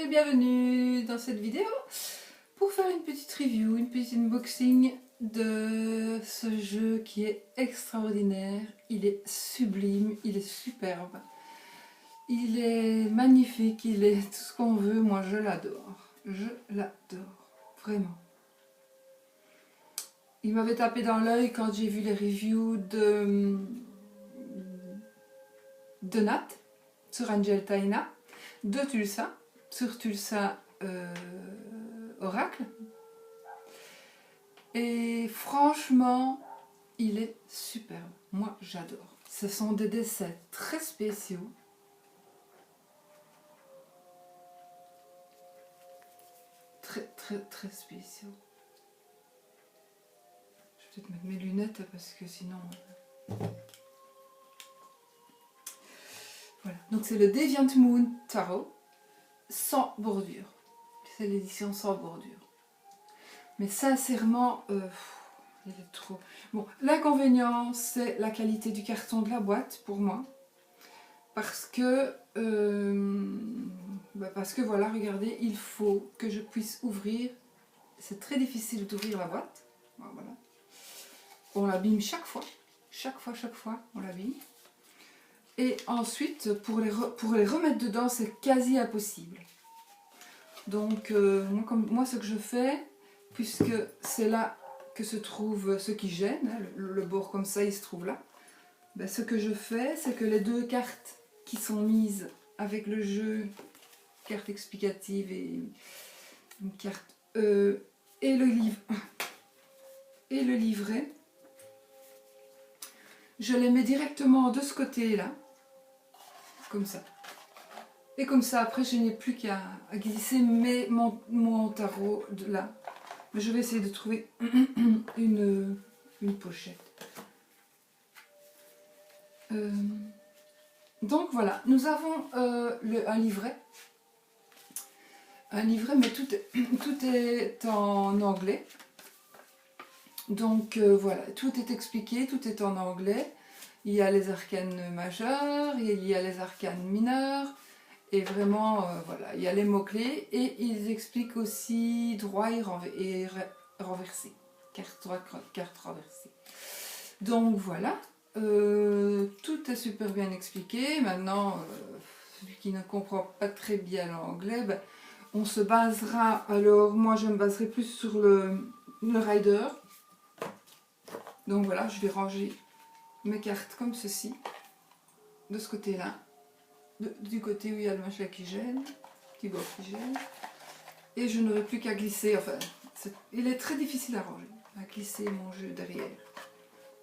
bienvenue dans cette vidéo pour faire une petite review, une petite unboxing de ce jeu qui est extraordinaire. Il est sublime, il est superbe, il est magnifique, il est tout ce qu'on veut. Moi je l'adore, vraiment. Il m'avait tapé dans l'œil quand j'ai vu les reviews de Nat sur Angeltaina, de Tulsa, sur Tulsa Oracle. Et franchement, il est superbe. Moi, j'adore. Ce sont des dessins très spéciaux. Très spéciaux. Je vais peut-être mettre mes lunettes parce que sinon... Voilà. Donc c'est le Deviant Moon Tarot sans bordure. C'est l'édition sans bordure. Mais sincèrement, il est trop... Bon, l'inconvénient, c'est la qualité du carton de la boîte, pour moi. Parce que voilà, regardez, il faut que je puisse ouvrir. C'est très difficile d'ouvrir la boîte. Voilà. On l'abîme chaque fois. Chaque fois, on l'abîme. Et ensuite, pour les remettre dedans, c'est quasi impossible. Donc, moi, ce que je fais... Puisque c'est là que se trouve ce qui gêne, hein, le bord comme ça il se trouve là, ben, ce que je fais c'est que les deux cartes qui sont mises avec le jeu, carte explicative et une carte et le livret, je les mets directement de ce côté là, comme ça. Et comme ça après je n'ai plus qu'à glisser mon tarot de là. Mais je vais essayer de trouver une pochette. Donc voilà, nous avons un livret. Un livret, mais tout est en anglais. Donc voilà, tout est expliqué, tout est en anglais. Il y a les arcanes majeures, il y a les arcanes mineures. Et vraiment, voilà, il y a les mots-clés et ils expliquent aussi droit et renversé. Carte droite, carte renversée. Donc voilà, tout est super bien expliqué. Maintenant, celui qui ne comprend pas très bien l'anglais, ben, on se basera, alors moi je me baserai plus sur le rider. Donc voilà, je vais ranger mes cartes comme ceci, de ce côté-là. Du côté où il y a le machin qui gêne, petit bord qui gêne, et je n'aurai plus qu'à glisser, enfin, il est très difficile à ranger, à glisser mon jeu derrière,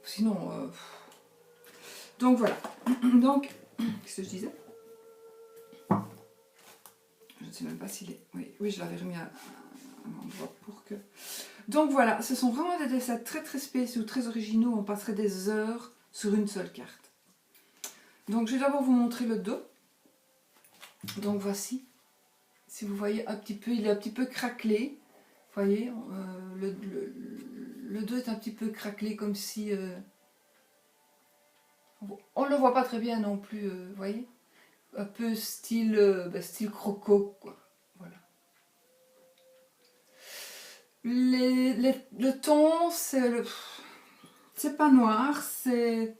sinon, donc voilà, donc, qu'est-ce que je disais? Je ne sais même pas s'il est, oui, je l'avais remis à un endroit pour que, donc voilà, ce sont vraiment des dessins très spéciaux, très originaux, on passerait des heures sur une seule carte. Donc je vais d'abord vous montrer le dos. Donc voici, si vous voyez un petit peu, il est un petit peu craquelé. Vous voyez, le dos est un petit peu craquelé comme si... on ne le voit pas très bien non plus, vous voyez. Un peu style, style croco, quoi. Voilà. Le ton, c'est pas noir, c'est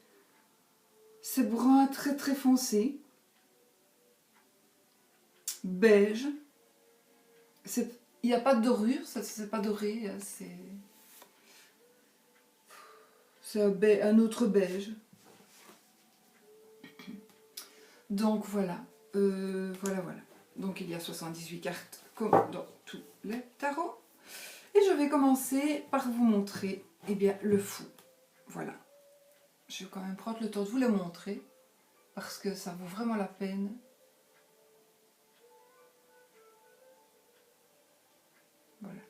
brun très foncé. Beige. Il n'y a pas de dorure, c'est pas doré, c'est un autre beige. Donc voilà, voilà. Donc il y a 78 cartes comme dans tous les tarots. Et je vais commencer par vous montrer le fou. Voilà. Je vais quand même prendre le temps de vous le montrer parce que ça vaut vraiment la peine. Voilà.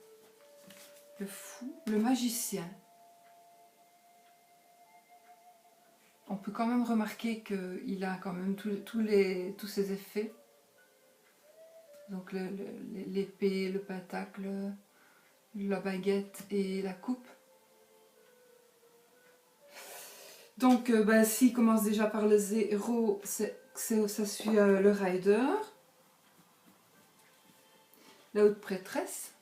Le fou, le magicien. On peut quand même remarquer qu'il a quand même tous ses effets. Donc l'épée, le pentacle, la baguette et la coupe. Donc s'il commence déjà par le 0, ça suit le rider. la haute prêtresse.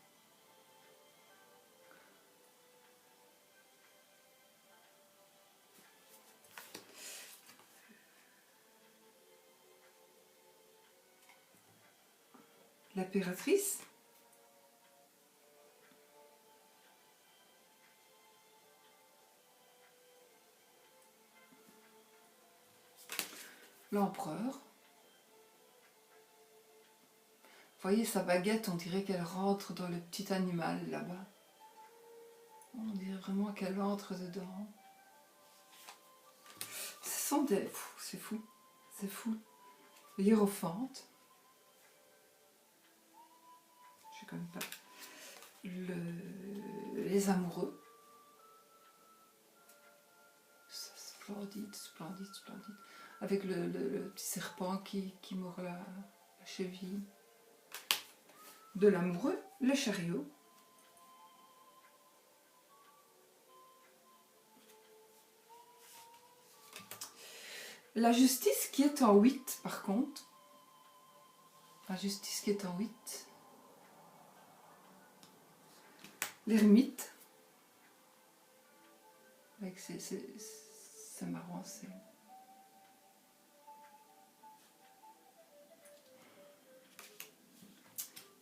L'impératrice. L'empereur. Vous voyez sa baguette, on dirait qu'elle rentre dans le petit animal là-bas. On dirait vraiment qu'elle entre dedans. Ce sont des... C'est fou, c'est fou. Hiérophante. Je ne connais pas. Les amoureux. Splendide, splendide, splendide. Avec le petit serpent qui mord la cheville. De l'amoureux, le chariot. La justice qui est en 8 par contre. La justice qui est en 8. L'ermite. C'est marrant, c'est...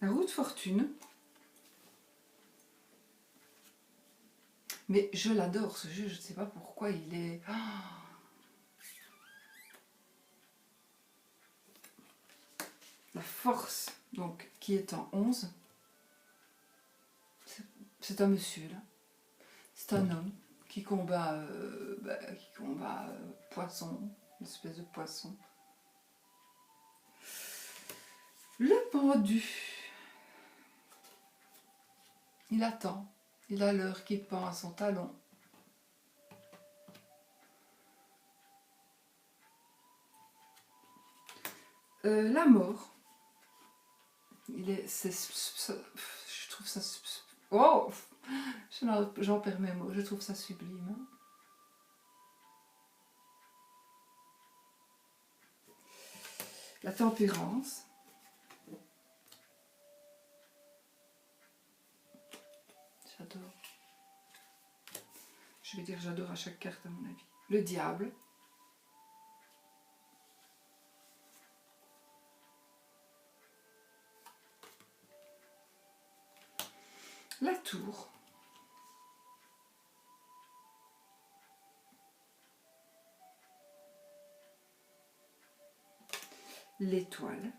La roue de fortune. Mais je l'adore ce jeu, je ne sais pas pourquoi il est... La force, donc, qui est en 11. C'est un monsieur, là. C'est un homme qui combat, poisson, une espèce de poisson. Le pendu. Il attend. Il a l'heure qui pend à son talon. La mort. Je trouve ça... Oh, j'en perds mes mots. Je trouve ça sublime. La tempérance. J'adore. Je vais dire j'adore à chaque carte à mon avis. Le diable. La tour. L'étoile.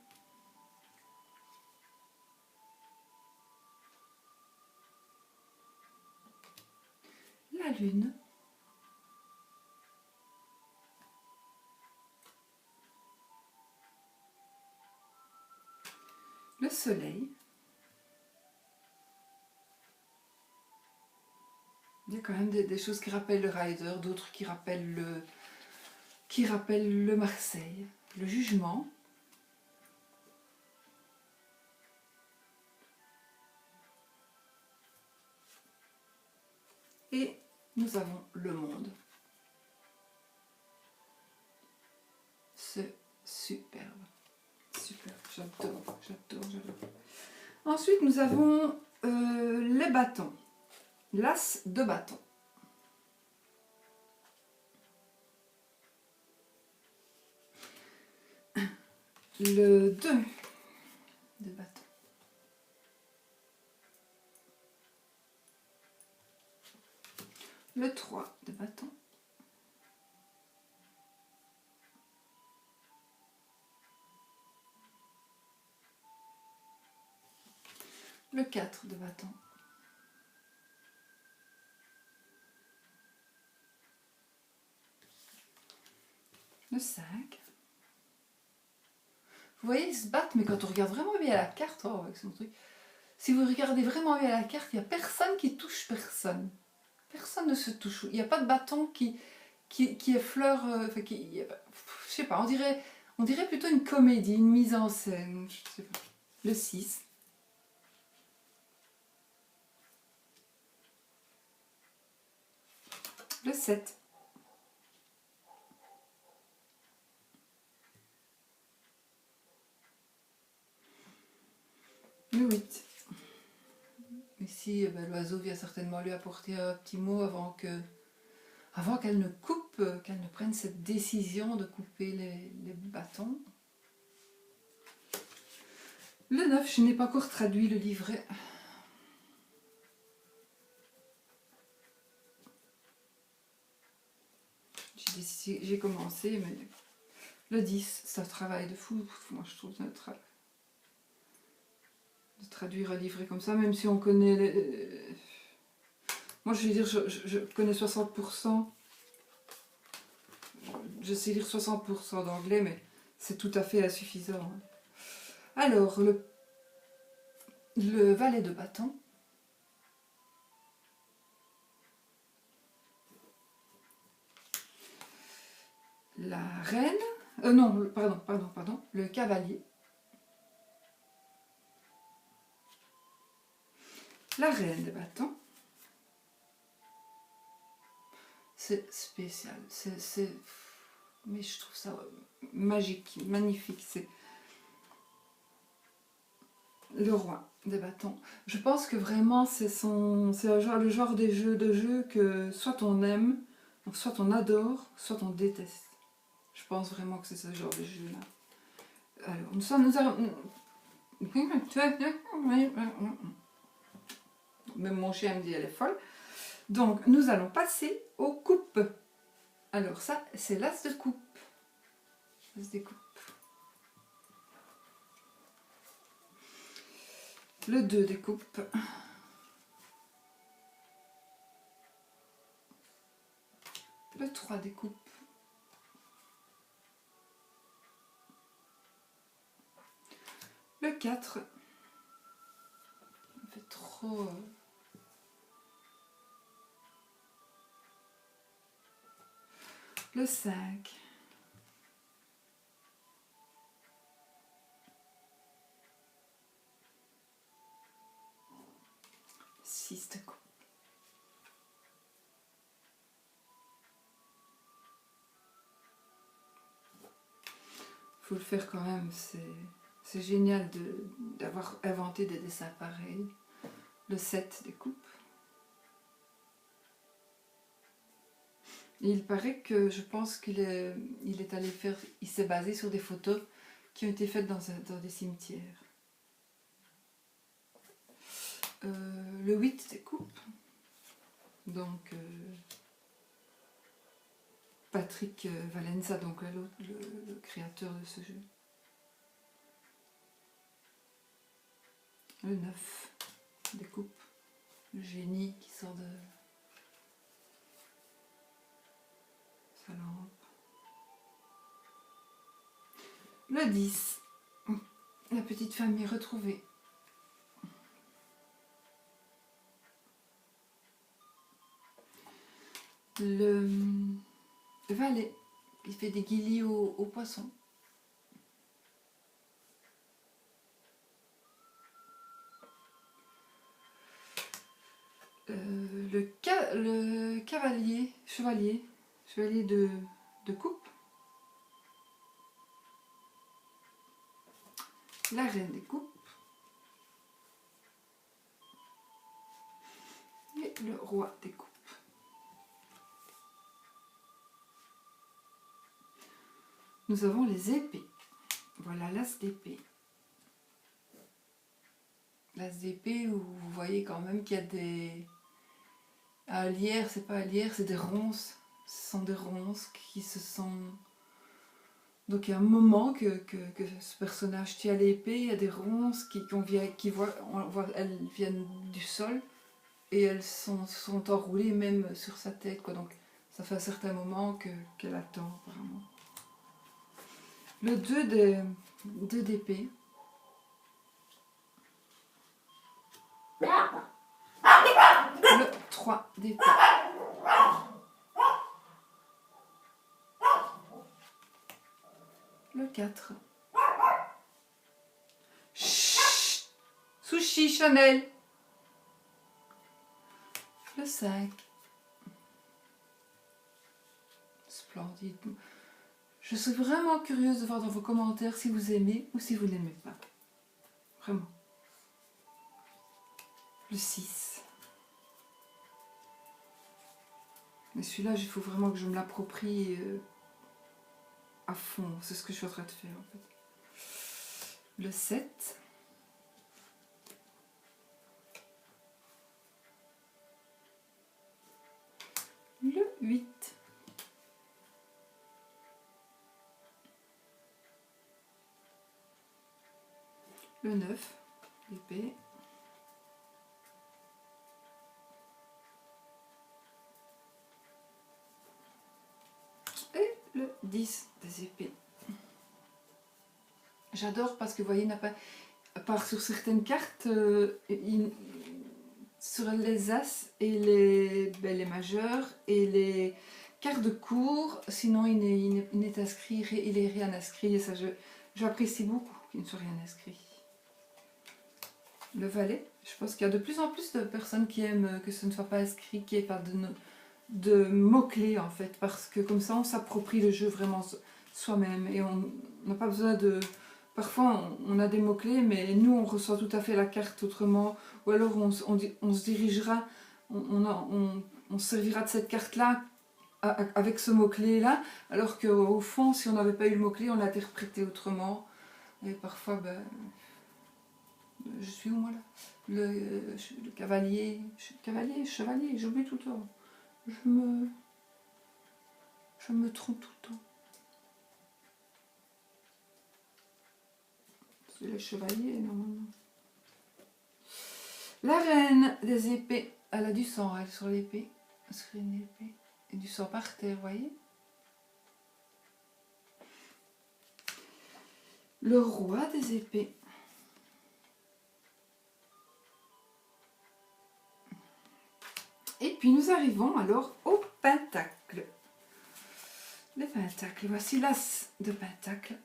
La lune. Le soleil. Il y a quand même des choses qui rappellent le Rider, d'autres qui rappellent le Marseille. Le jugement. Et nous avons le monde. C'est superbe. Superbe. J'adore, j'adore, j'adore. Ensuite, nous avons les bâtons. L'as de bâton. Le 2 de bâton. Le 3 de bâton. Le 4 de bâton. Le 5. Vous voyez, ils se battent, mais quand on regarde vraiment bien la carte, oh, avec son truc, si vous regardez vraiment bien la carte, il n'y a personne qui touche personne. Personne ne se touche. Il n'y a pas de bâton qui effleure... je sais pas, on dirait plutôt une comédie, une mise en scène. Je sais pas. Le 6. Le 7. Le 8. Ici, l'oiseau vient certainement lui apporter un petit mot avant qu'elle ne coupe, qu'elle ne prenne cette décision de couper les bâtons. Le 9, je n'ai pas encore traduit le livret. J'ai commencé, mais le 10, c'est un travail de fou. Moi, je trouve de traduire un livret comme ça, même si on connaît... Moi, je vais dire, je connais 60%. Je sais lire 60% d'anglais, mais c'est tout à fait insuffisant. Alors, le valet de bâton. La reine. Non, pardon. Le cavalier. La reine de bâton. C'est spécial. Mais je trouve ça magique, magnifique. C'est le roi des bâtons. Je pense que vraiment c'est le genre de jeu que soit on aime, soit on adore, soit on déteste. Je pense vraiment que c'est ce genre de jeu là. Alors nous allons. Même mon chien me dit elle est folle. Donc nous allons passer aux coupes. Alors ça c'est l'as de coupe. L'as des coupes. Le 2 des coupes. Le 3 des coupes. Le 4. Ça fait trop... Le 5. Le 6 de coupe. Faut le faire quand même, c'est génial d'avoir inventé des dessins pareils. Le 7 des coupes. Et il paraît que je pense il est allé faire, il s'est basé sur des photos qui ont été faites dans des cimetières. Le 8 des coupes. Donc Patrick Valenza, donc le créateur de ce jeu. Le 9 des coupes. Le génie qui sort de sa lampe. Le 10. La petite famille retrouvée. Le valet, il fait des guillis aux poissons. Le chevalier de coupe. La reine des coupes. Et le roi des coupes. Nous avons les épées. Voilà l'as d'épée. L'as d'épée où vous voyez quand même qu'il y a des... Un lierre, c'est pas un lierre, c'est des ronces. Ce sont des ronces qui se sont... Donc il y a un moment que ce personnage tient l'épée, il y a des ronces elles viennent du sol et elles sont enroulées même sur sa tête, quoi. Donc ça fait un certain moment qu'elle attend vraiment. Le 2 d'épée. Le 3 d'épée. Le 4. Chut, Sushi Chanel. Le 5. Splendide. Je suis vraiment curieuse de voir dans vos commentaires si vous aimez ou si vous n'aimez pas. Vraiment. Le 6. Mais celui-là, il faut vraiment que je me l'approprie à fond. C'est ce que je suis en train de faire en fait. Le 7. Le 8. Le 9, l'épée. Et le 10 des épées. J'adore parce que vous voyez, à part sur certaines cartes, sur les As et les majeurs et les cartes de cours, sinon il n'est inscrit, il est rien inscrit et ça j'apprécie beaucoup qu'il ne soit rien inscrit. Le valet, je pense qu'il y a de plus en plus de personnes qui aiment que ce ne soit pas inscrit, qu'il n'y ait pas de mots-clés en fait, parce que comme ça on s'approprie le jeu vraiment soi-même et on n'a pas besoin de... Parfois on a des mots-clés mais nous on reçoit tout à fait la carte autrement, ou alors on se dirigera, on servira de cette carte-là avec ce mot-clé là, alors qu'au fond si on n'avait pas eu le mot-clé on l'interprétait autrement. Et parfois je suis où moi là, le cavalier, chevalier, j'oublie tout le temps. Je me trompe tout le temps. C'est le chevalier, normalement. La reine des épées. Elle a du sang, elle, sur l'épée. Sur une épée. Et du sang par terre, vous voyez. Le roi des épées. Et puis nous arrivons alors au pentacle. Les pentacles. Voici l'as de pentacle.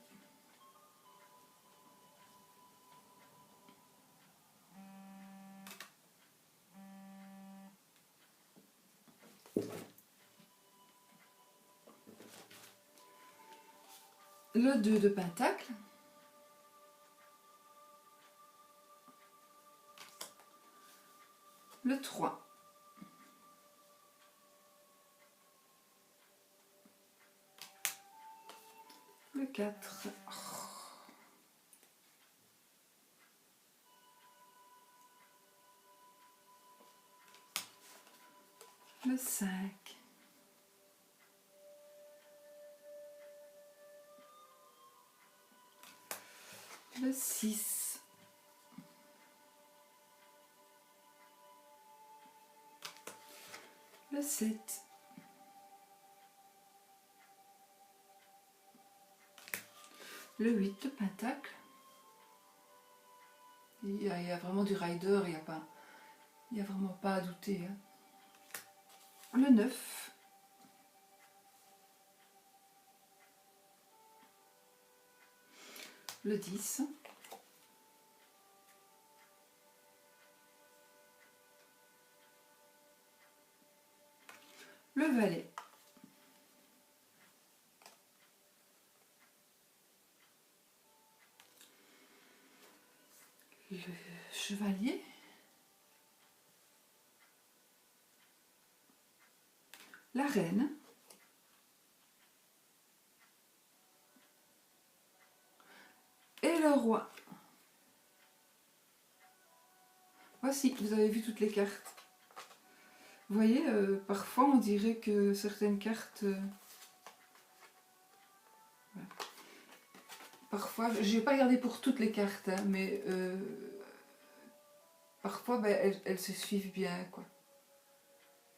Le 2 de pentacle. Le 3. Le 4. Le 5. Le 6. Le 7. Le 8 de pentacle. Il y a vraiment du rider, il n'y a vraiment pas à douter. Hein. Le 9. Le 10. Le valet. Le chevalier. La reine. Et le roi. Voici, vous avez vu toutes les cartes. Vous voyez, parfois on dirait que certaines cartes... voilà. Parfois, je n'ai pas regardé pour toutes les cartes, hein, mais parfois elles se suivent bien, quoi.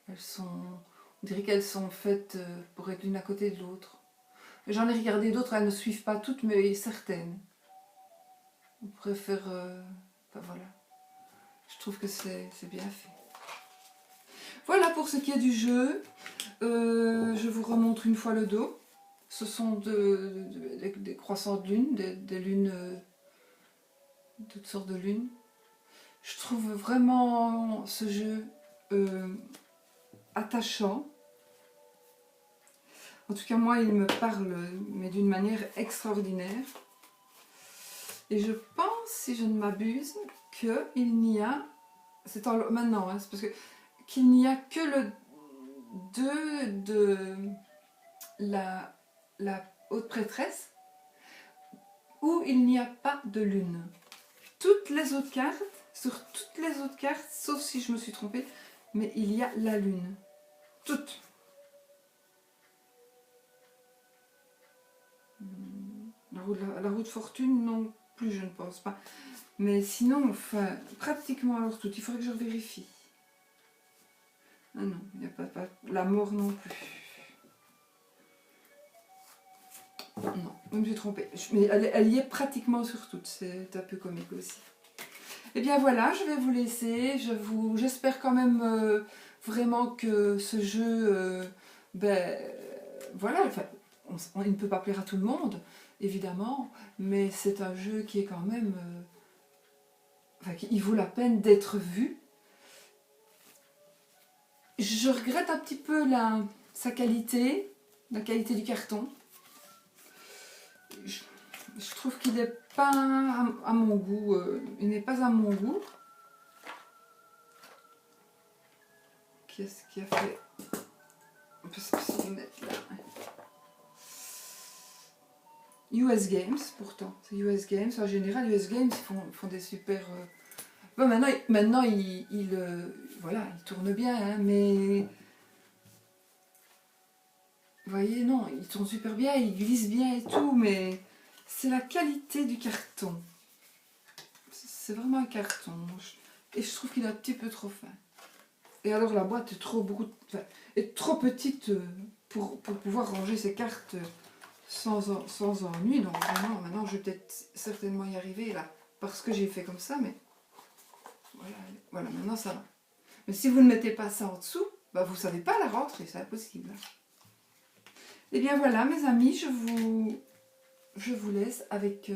On dirait qu'elles sont faites pour être l'une à côté de l'autre. J'en ai regardé d'autres, elles ne suivent pas toutes, mais certaines. On pourrait faire... enfin, voilà. Je trouve que c'est bien fait. Voilà pour ce qui est du jeu. Je vous remontre une fois le dos. Ce sont des croissants de lune, des lunes, toutes sortes de lunes. Je trouve vraiment ce jeu attachant. En tout cas, moi, il me parle, mais d'une manière extraordinaire. Et je pense, si je ne m'abuse, qu'il n'y a c'est maintenant, hein, c'est parce que qu'il n'y a que le 2 de la haute prêtresse où il n'y a pas de lune. Toutes les autres cartes, sur toutes les autres cartes, sauf si je me suis trompée, mais il y a la lune. Toutes. La roue de fortune, non plus, je ne pense pas. Mais sinon, enfin, pratiquement alors toutes. Il faudrait que je vérifie. Ah non, il n'y a pas la mort non plus. Non, je me suis trompée. Mais elle y est pratiquement sur toutes. C'est un peu comique aussi. Et bien voilà, je vais vous laisser. J'espère quand même vraiment que ce jeu, voilà, enfin, il ne peut pas plaire à tout le monde, évidemment, mais c'est un jeu qui est quand même, enfin, il vaut la peine d'être vu. Je regrette un petit peu sa qualité, la qualité du carton. Je trouve qu'il n'est pas à mon goût. Il n'est pas à mon goût. Qu'est-ce qui a fait? On peut se mettre là. US Games, pourtant. C'est US Games. En général, US Games font des super... Bon, maintenant voilà, il tourne bien, hein, mais... Vous voyez, non, il tourne super bien, il glisse bien et tout, mais c'est la qualité du carton. C'est vraiment un carton. Et je trouve qu'il est un petit peu trop fin. Et alors la boîte est trop petite pour pouvoir ranger ses cartes sans ennui. Donc vraiment, maintenant je vais peut-être certainement y arriver là, parce que j'ai fait comme ça, mais voilà, maintenant ça va. Mais si vous ne mettez pas ça en dessous, bah vous ne savez pas la rentrer, c'est impossible. Et bien voilà mes amis, je vous laisse avec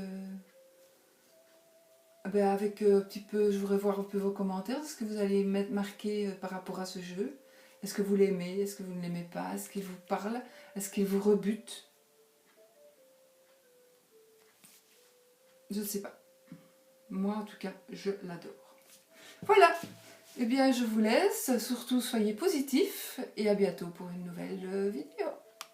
un petit peu, je voudrais voir un peu vos commentaires, ce que vous allez marquer par rapport à ce jeu. Est-ce que vous l'aimez? Est-ce que vous ne l'aimez pas? Est-ce qu'il vous parle? Est-ce qu'il vous rebute? Je ne sais pas. Moi en tout cas, je l'adore. Voilà. Eh bien je vous laisse, surtout soyez positifs et à bientôt pour une nouvelle vidéo.